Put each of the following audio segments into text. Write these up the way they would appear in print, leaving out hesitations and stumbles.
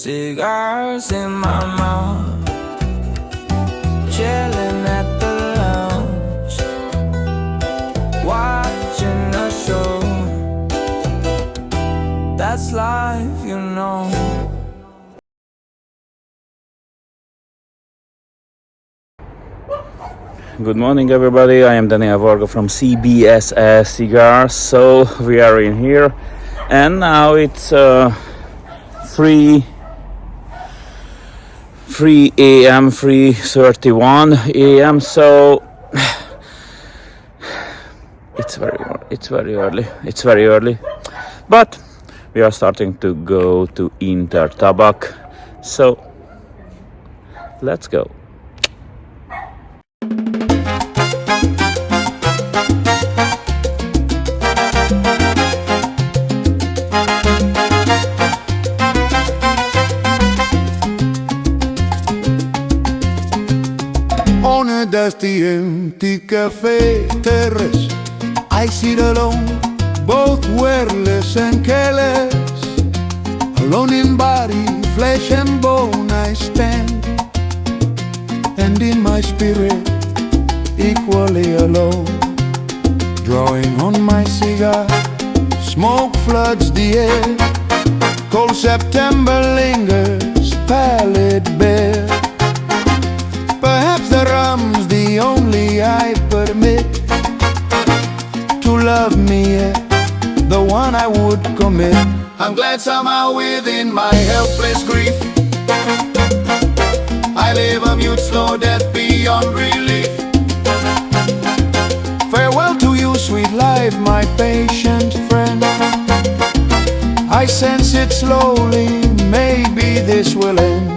Cigars in my mouth, chilling at the lounge, watching a show. That's life, you know. Good morning, everybody. I am Varga from CBSE Cigars. So we are in here, and now it's 3 a.m. 3:31 a.m. So it's very early. But we are starting to go to InterTabac. So let's go. On a dusty, empty cafe terrace, I sit alone, both wordless and careless. Alone in body, flesh and bone I stand, and in my spirit, equally alone. Drawing on my cigar, smoke floods the air. Cold September lingers, pallid bare. Perhaps the rum's the only I permit to love me, yeah, the one I would commit. I'm glad somehow within my helpless grief I live a mute slow death beyond relief. Farewell to you, sweet life, my patient friend. I sense it slowly, maybe this will end.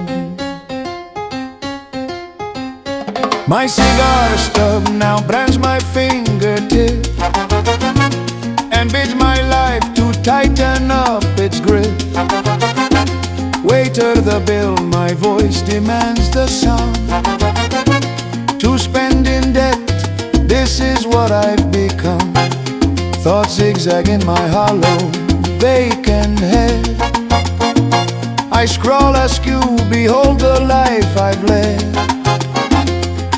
My cigar stub now brands my fingertip and bids my life to tighten up its grip. Waiter the bill, my voice demands the sum. To spend in debt, this is what I've become. Thoughts zigzag in my hollow, vacant head. I scrawl askew, behold the life I've led.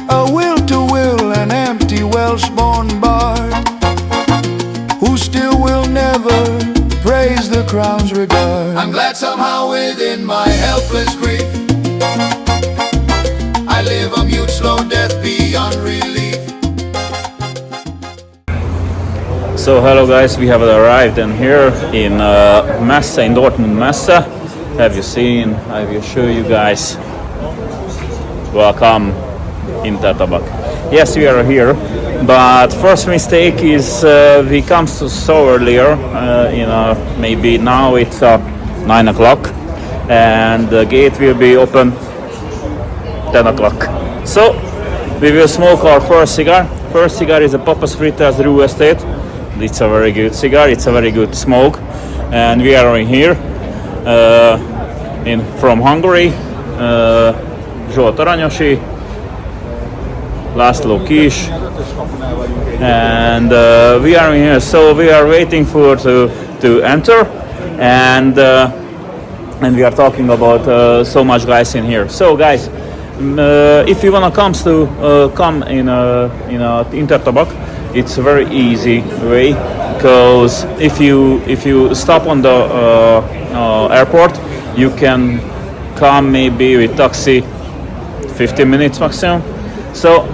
A will to will, an empty Welsh-born bard, who still will never praise the crown's regard. I'm glad somehow within my helpless grief I live a mute slow death beyond relief. So hello guys, we have arrived in here in Messe, in Dortmund Messe. Have you seen? I will show you guys. Welcome InterTabac. Yes, we are here, but first mistake is we come so earlier. Maybe now it's 9 o'clock, and the gate will be open 10 o'clock. So we will smoke our first cigar. First cigar is a Papas Fritas Real Estate. It's a very good cigar. It's a very good smoke, and we are in here from Hungary. Zsolt Aranyosi, László Kis, and we are in here. So we are waiting to enter, and we are talking about so much guys in here. So guys, if you wanna come in InterTabac, it's a very easy way, because if you stop on the airport, you can come maybe with taxi 15 minutes maximum. So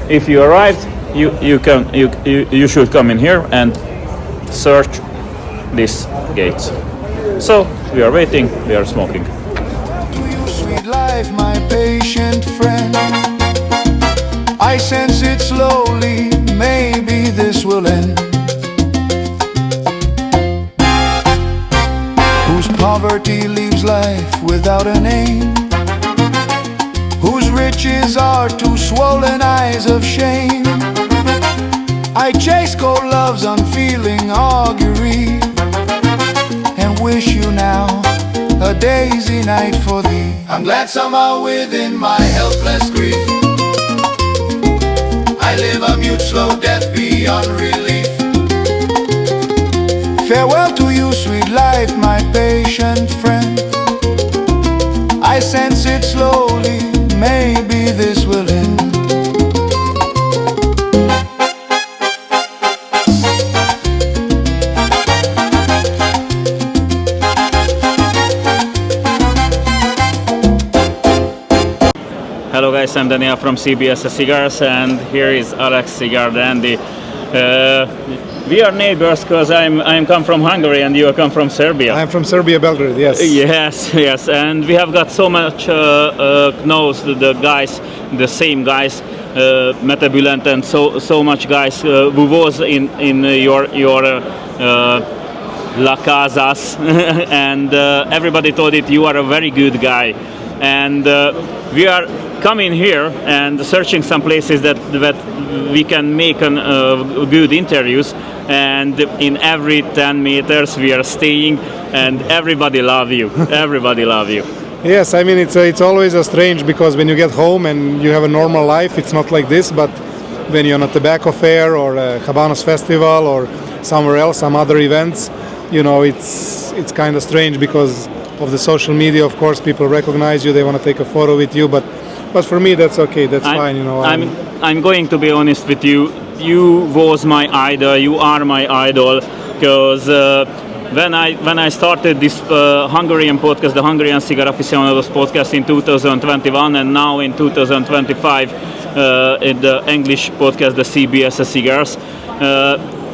if you arrived, you should come in here and search these gates. So we are waiting, we are smoking. To you, sweet life, my patient friend, I sense it slowly, maybe this will end. Whose poverty leaves life without a name, whose riches are two swollen eyes of shame. I chase cold love's unfeeling augury, and wish you now a daisy night for thee. I'm glad somehow within my helpless grief I live a mute slow death beyond relief. Farewell to you, sweet life, my patient friend. I sense it slowly, maybe this will end. Hello guys, I'm Daniel from CBSE Cigars, and here is Alex Cigar Dandy. We are neighbors because I'm come from Hungary and you come from Serbia. I'm from Serbia, Belgrade, yes. Yes, and we have got so much knows the guys, the same guys, Mete Bülent and so much guys who was in your La Casas, and everybody thought that you are a very good guy, and we are coming here and searching some places that we can make good interviews, and in every 10 meters we are staying, and everybody love you. Everybody love you. Yes, I mean it's always a strange, because when you get home and you have a normal life, it's not like this. But when you're on a tobacco fair or a Habanos festival or somewhere else, some other events, you know, it's kind of strange because of the social media. Of course, people recognize you, they want to take a photo with you, but for me that's okay, that's fine, you know. I'm going to be honest with you. You was my idol. You are my idol, because when I started this Hungarian podcast, the Hungarian Cigar Aficionados podcast in 2021, and now in 2025 in the English podcast, the CBSE Cigars.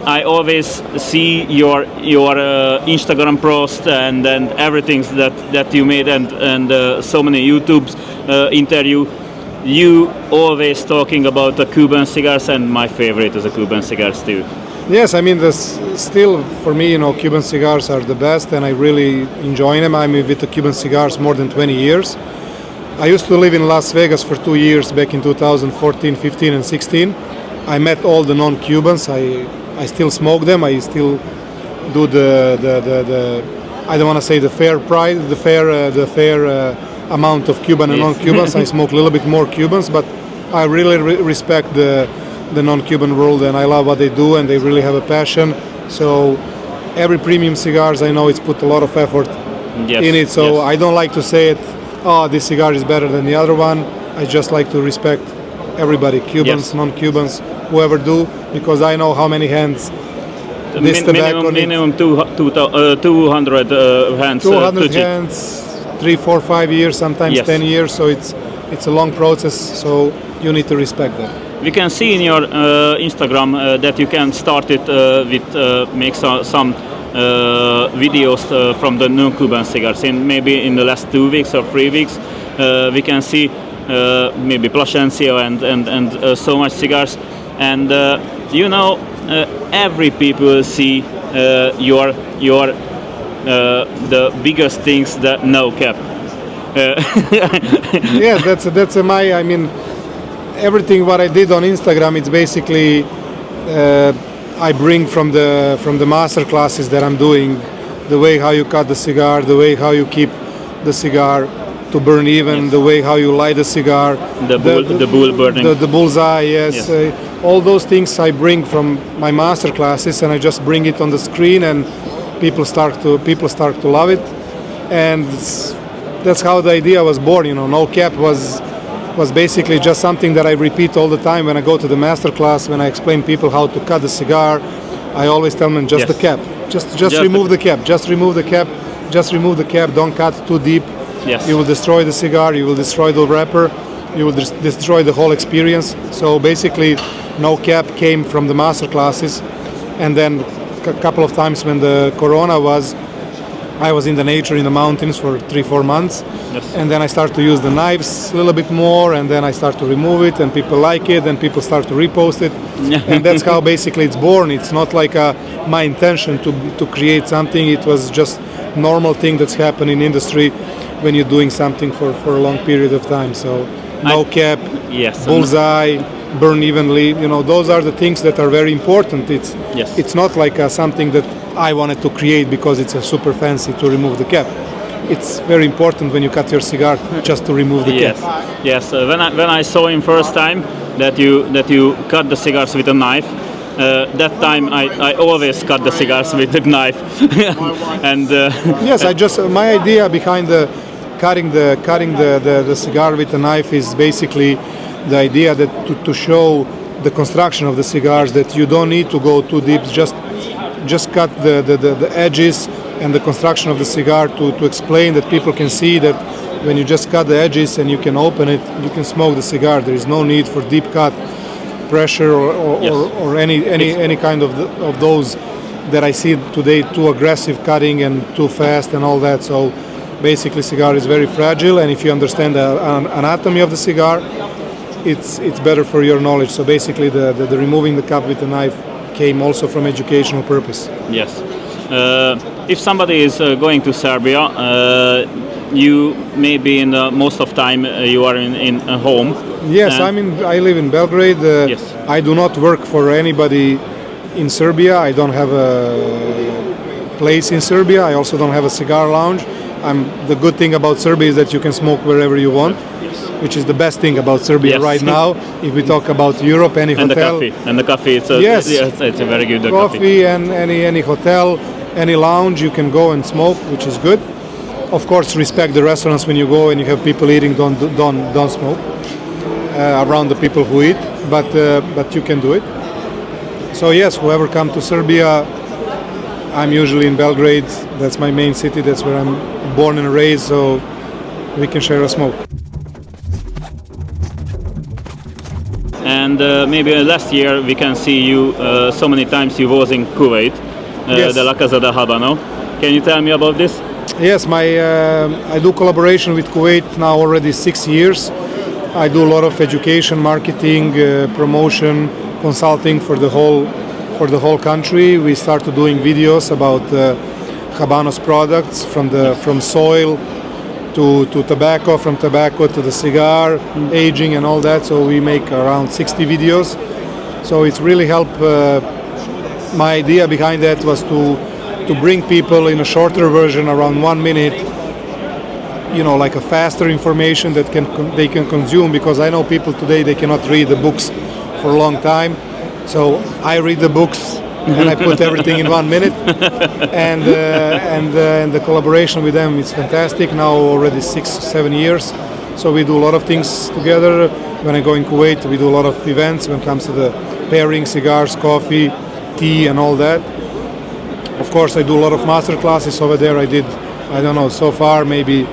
I always see your Instagram post and everything that you made, and so many YouTube's interview. You always talking about the Cuban cigars, and my favorite is the Cuban cigars too. Yes, I mean still for me, you know, Cuban cigars are the best, and I really enjoy them. I'm with the Cuban cigars more than 20 years. I used to live in Las Vegas for 2 years back in 2014, 15 and 16. I met all the non-Cubans. I still smoke them. I still do the I don't want to say the fair price, the fair amount of Cuban and non-Cubans. I smoke a little bit more Cubans, but I really respect the non-Cuban world, and I love what they do, and they really have a passion. So every premium cigars, I know it's put a lot of effort in it. So I don't like to say it, oh, this cigar is better than the other one. I just like to respect everybody, Cubans, non-Cubans, whoever do, because I know how many hands this tobacco minimum 200 hands. 200 hands, 3, 4, 5 years, sometimes 10 years. So it's a long process. So you need to respect that. We can see in your Instagram that you can start it with make some videos from the non-Cuban cigars. Maybe in the last 2 weeks or 3 weeks, we can see maybe Plasencia and so much cigars. And you know, every people see your the biggest things, that no cap. Yes, that's my. I mean, everything what I did on Instagram, it's basically I bring from the master classes that I'm doing, the way how you cut the cigar, the way how you keep the cigar to burn even, the way how you light the cigar, the bull burning, the bullseye, yes. All those things I bring from my master classes, and I just bring it on the screen, and people start to love it, and that's how the idea was born. You know, no cap was basically just something that I repeat all the time when I go to the master class. When I explain people how to cut the cigar, I always tell them just the cap, just remove the cap, just remove the cap, just remove the cap. Don't cut too deep. Yes. You will destroy the cigar. You will destroy the wrapper. You will destroy the whole experience. So basically, no cap came from the master classes, and then a couple of times when the Corona was, I was in the nature in the mountains for 3-4 months, and then I start to use the knives a little bit more, and then I start to remove it, and people like it, and people start to repost it, and that's how basically it's born. It's not like my intention to create something. It was just normal thing that's happened in industry when you're doing something for a long period of time. So no cap, bullseye, burn evenly. You know, those are the things that are very important. It's not like something that I wanted to create because it's a super fancy to remove the cap. It's very important when you cut your cigar just to remove the cap. Yes. When I saw him first time that you cut the cigars with a knife, that time I always cut the cigars with the knife. And yes, my idea behind cutting the cigar with a knife is basically the idea that to show the construction of the cigars, that you don't need to go too deep, just cut the edges and the construction of the cigar to explain that people can see that when you just cut the edges and you can open it, you can smoke the cigar. There is no need for deep cut, pressure, or any kind of those that I see today, too aggressive cutting and too fast and all that. So basically cigar is very fragile, and if you understand the anatomy of the cigar, it's better for your knowledge. So basically the removing the cap with the knife came also from educational purpose. Yes. If somebody is going to Serbia, you maybe in most of time you are in a home. Yes, I live in Belgrade. Yes. I do not work for anybody in Serbia. I don't have a place in Serbia. I also don't have a cigar lounge. The good thing about Serbia is that you can smoke wherever you want, which is the best thing about Serbia right now. If we talk about Europe, any hotel. And the coffee, it's a very good coffee. And any hotel, any lounge, you can go and smoke, which is good. Of course, respect the restaurants when you go and you have people eating. Don't smoke around the people who eat, but you can do it. So yes, whoever come to Serbia, I'm usually in Belgrade. That's my main city. That's where I'm born and raised. So we can share a smoke. And maybe last year we can see you so many times. You was in Kuwait, Yes. the La Casa de Habano. Can you tell me about this? Yes, I do collaboration with Kuwait now already 6 years. I do a lot of education, marketing, promotion, consulting for the whole country. We started doing videos about Habanos products from soil to tobacco, from tobacco to the cigar, aging and all that. So we make around 60 videos. So it's really helped. My idea behind that was to bring people in a shorter version, around 1 minute, like a faster information that they can consume, because I know people today, they cannot read the books for a long time. So I read the books and I put everything in 1 minute, and the collaboration with them is fantastic. Now already 6-7 years, so we do a lot of things together. When I go in Kuwait, we do a lot of events when it comes to the pairing, cigars, coffee, tea, and all that. Of course, I do a lot of master classes over there. I did, I don't know, so far maybe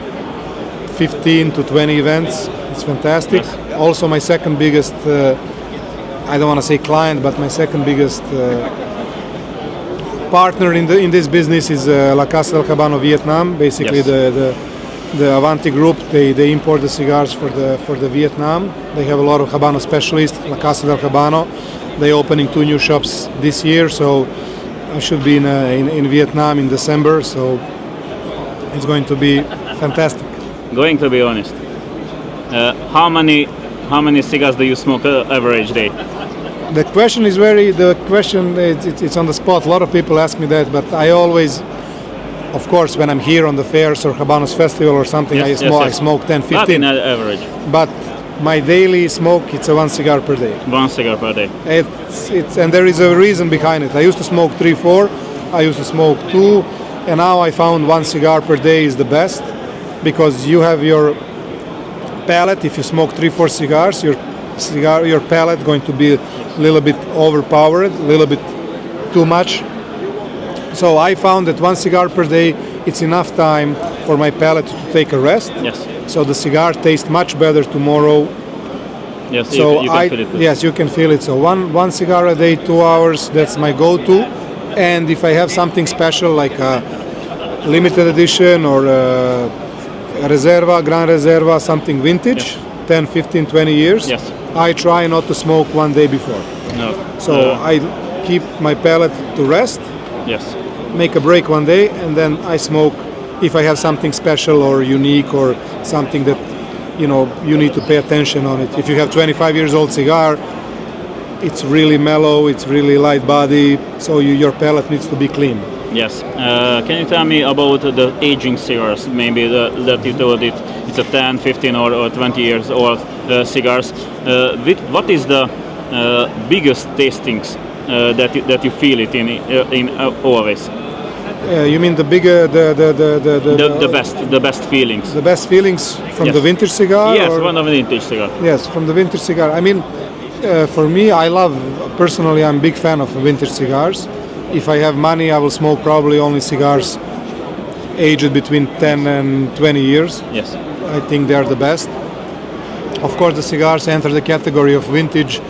15 to 20 events. It's fantastic. Yes. Also, my second biggest, I don't want to say client, but my second biggest partner in this business is La Casa del Habano Vietnam. Basically, Yes. the Avanti group, they import the cigars for the Vietnam. They have a lot of Habano specialists. La Casa del Habano. They opening 2 new shops this year, so I should be in Vietnam in December. So it's going to be fantastic. Going to be honest, how many cigars do you smoke average day? The question is it's on the spot. A lot of people ask me that, but I always, of course, when I'm here on the fairs or Habanos Festival or something, Yes, I yes. smoke 10, Not 15. in average. But my daily smoke, it's a 1 cigar per day. 1 cigar per day. And there is a reason behind it. I used to smoke 3, 4. I used to smoke 2, and now I found 1 cigar per day is the best, because you have your palate. If you smoke 3, 4 cigars, your palate going to be a little bit overpowered, a little bit too much. So I found that 1 cigar per day, it's enough time for my palate to take a rest. Yes. So the cigar tastes much better tomorrow. Yes. So you can feel it. yes, you can feel it. So one cigar a day, 2 hours. That's my go-to. And if I have something special like a limited edition or a Reserva, Gran Reserva, something vintage, Yes. 10, 15, 20 years, Yes. I try not to smoke 1 day before. No. So I keep my palate to rest, Yes. make a break 1 day, and then I smoke if I have something special or unique or something that you need to pay attention on it. If you have 25 years old cigar, it's really mellow, it's really light body, so your palate needs to be clean. Yes. Can you tell me about the aging cigars? Maybe that you told it's a 10, 15 or 20 years old cigars. What is the biggest tastings that you feel it in always? You mean the bigger, The best feelings. the best feelings from Yes. the vintage cigar? Yes, or- one of the vintage cigar. Yes, from the vintage cigar. I mean, for me, I love, personally, I'm a big fan of vintage cigars. If I have money, I will smoke probably only cigars aged between 10 and 20 years. Yes. I think they are the best. Of course, the cigars enter the category of vintage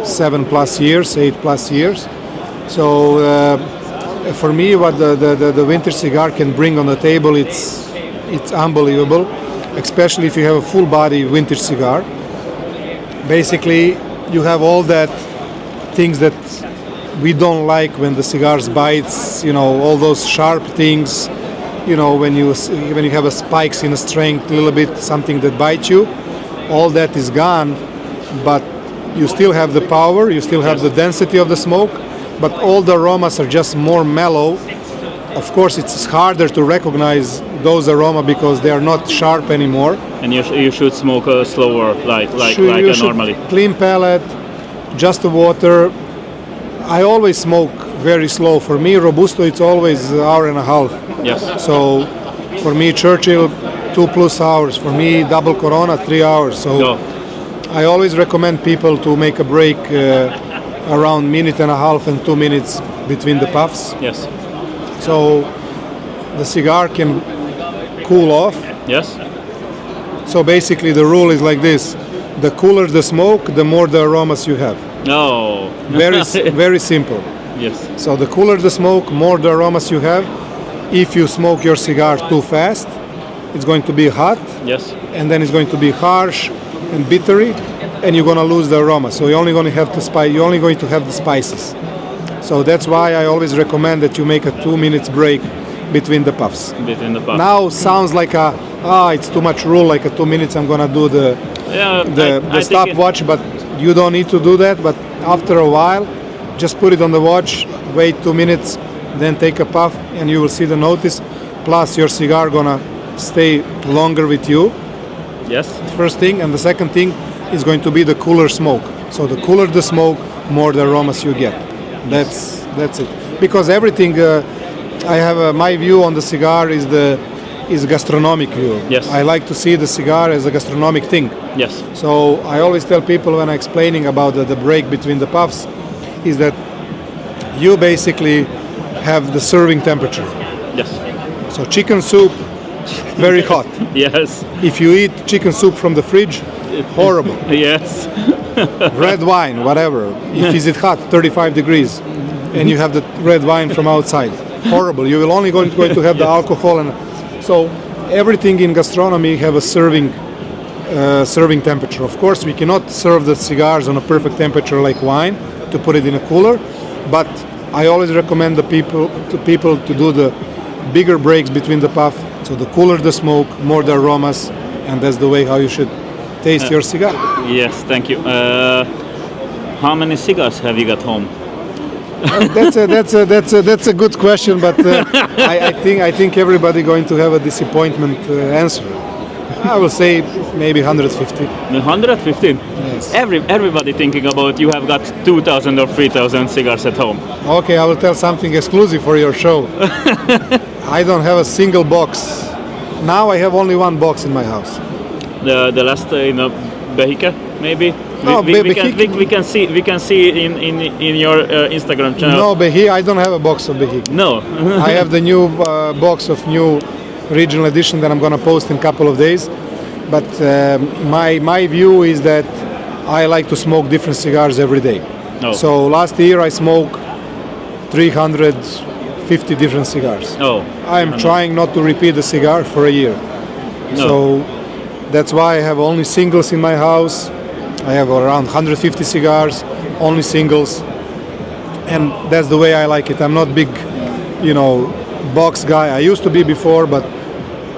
7+ years, 8+ years. So for me, what the vintage cigar can bring on the table, it's unbelievable, especially if you have a full body vintage cigar. Basically, you have all that things that we don't like when the cigars bites, all those sharp things, when you have a spikes in a strength, a little bit something that bites you, all that is gone, but you still have the power, you still have the density of the smoke, but all the aromas are just more mellow. Of course, it's harder to recognize those aromas because they are not sharp anymore. And you should smoke slower, like You should normally. Clean palate, just the water. I always smoke very slow. For me, Robusto, it's always an hour and a half. Yes. So for me, Churchill, 2+ hours. For me, double Corona, 3 hours. So No. I always recommend people to make a break around minute and a half and 2 minutes between the puffs. Yes. So the cigar can cool off. Yes. So basically the rule is like this. The cooler the smoke, the more the aromas you have. No. Very simple. Yes. So the cooler the smoke, more the aromas you have. If you smoke your cigar too fast, it's going to be hot, Yes. and then it's going to be harsh and bittery, and you're going to lose the aroma. So you're only going to have you're only going to have the spices. So that's why I always recommend that you make a 2 minutes break between the puffs. Between the puffs. Now sounds like it's too much rule, like a 2 minutes I'm going to do the I think stopwatch, but you don't need to do that. But after a while, just put it on the watch, wait 2 minutes, then take a puff, and you will see the notice. Plus, your cigar gonna stay longer with you. Yes. First thing, and the second thing is going to be the cooler smoke. So the cooler the smoke, more the aromas you get. That's it. Because everything, I have my view on the cigar is gastronomic view. Yes. I like to see the cigar as a gastronomic thing. Yes. So I always tell people when I'm explaining about the break between the puffs is that you basically have the serving temperature. Yes. So chicken soup, very hot. Yes. If you eat chicken soup from the fridge, horrible. Yes. Red wine, whatever. If is it hot, 35 degrees, and you have the red wine from outside, horrible. You will only going to have the alcohol, and so everything in gastronomy have a serving temperature. Of course, we cannot serve the cigars on a perfect temperature like wine to put it in a cooler, but I always recommend the people to do the bigger breaks between the puff. So the cooler the smoke, more the aromas, and that's the way how you should taste your cigar. Yes. Thank you. How many cigars have you got home? That's a good question, but I think everybody going to have a disappointment answer. I will say maybe 150. 115. Yes. Everybody thinking about you have got 2,000 or 3,000 cigars at home. Okay, I will tell something exclusive for your show. I don't have a single box. Now I have only one box in my house. The last Behike maybe. No, We can see in your Instagram channel. No, Behi, I don't have a box of Behi. No. I have the new box of new regional edition that I'm going to post in a couple of days. But my view is that I like to smoke different cigars every day. Oh. So last year I smoked 350 different cigars. Oh. I'm trying not to repeat the cigar for a year. No. So that's why I have only singles in my house. I have around 150 cigars, only singles. And that's the way I like it. I'm not big, box guy. I used to be before, but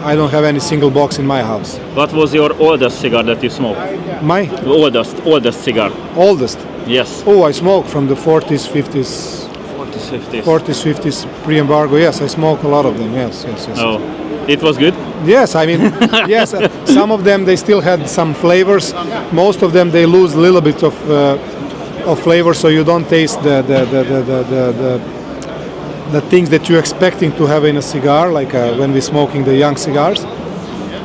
I don't have any single box in my house. What was your oldest cigar that you smoked? My Oldest cigar. oldest. Yes. Oh, I smoke from the 40s, 50s, 40s, 50s. 40s, 50s, pre-embargo. Yes, I smoke a lot of them. Yes. Oh, it was good. Yes, I mean, yes. Some of them they still had some flavors. Most of them they lose a little bit of flavor, so you don't taste the things that you're expecting to have in a cigar, like when we're smoking the young cigars.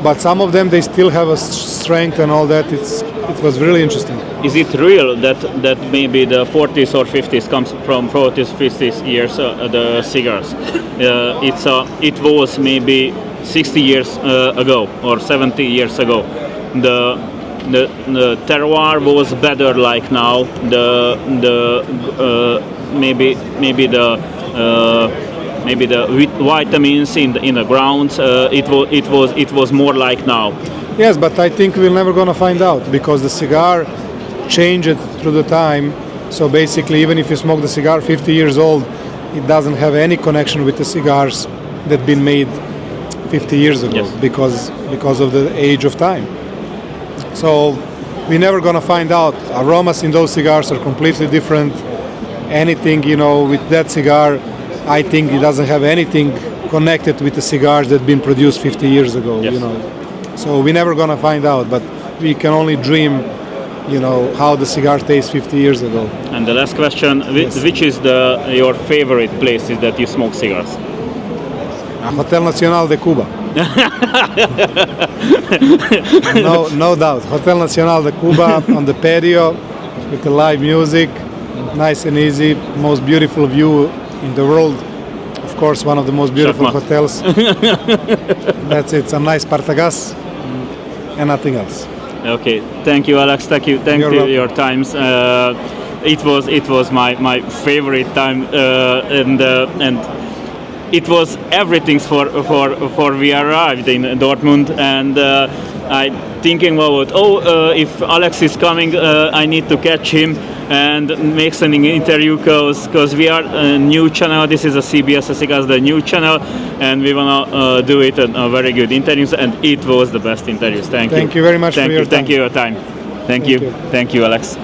But some of them, they still have a strength and all that. It was really interesting. Is it real that maybe the 40s or 50s comes from 40s, 50s years the cigars? It was maybe 60 years ago or 70 years ago. The terroir was better like now. Maybe the vitamins in the grounds. It was more like now. Yes, but I think we're never going to find out because the cigar changed through the time. So basically, even if you smoke the cigar 50 years old, it doesn't have any connection with the cigars that been made 50 years ago. Yes. because of the age of time. So we're never going to find out. Aromas in those cigars are completely different. Anything, with that cigar, I think it doesn't have anything connected with the cigars that been produced 50 years ago. Yes. So we're never gonna find out, but we can only dream, how the cigar tastes 50 years ago. And the last question: Yes. which is your favorite places that you smoke cigars? Hotel Nacional de Cuba. No doubt. Hotel Nacional de Cuba on the patio with the live music, nice and easy, most beautiful view in the world. Of course, one of the most beautiful Shakma. hotels. That's it. Some nice partagas and nothing else. Okay, thank you, Alex. Thank you You're welcome. your times. It was my favorite time, and it was everything for we arrived in Dortmund, and I thinking about if Alex is coming, I need to catch him and make an interview because we are a new channel. This is a CBSE Cigars, the new channel, and we wanna do it a very good interviews, and it was the best interviews. Thank you. Thank you very much for your Thank time. you your time. Thank you. you. Thank you, Alex.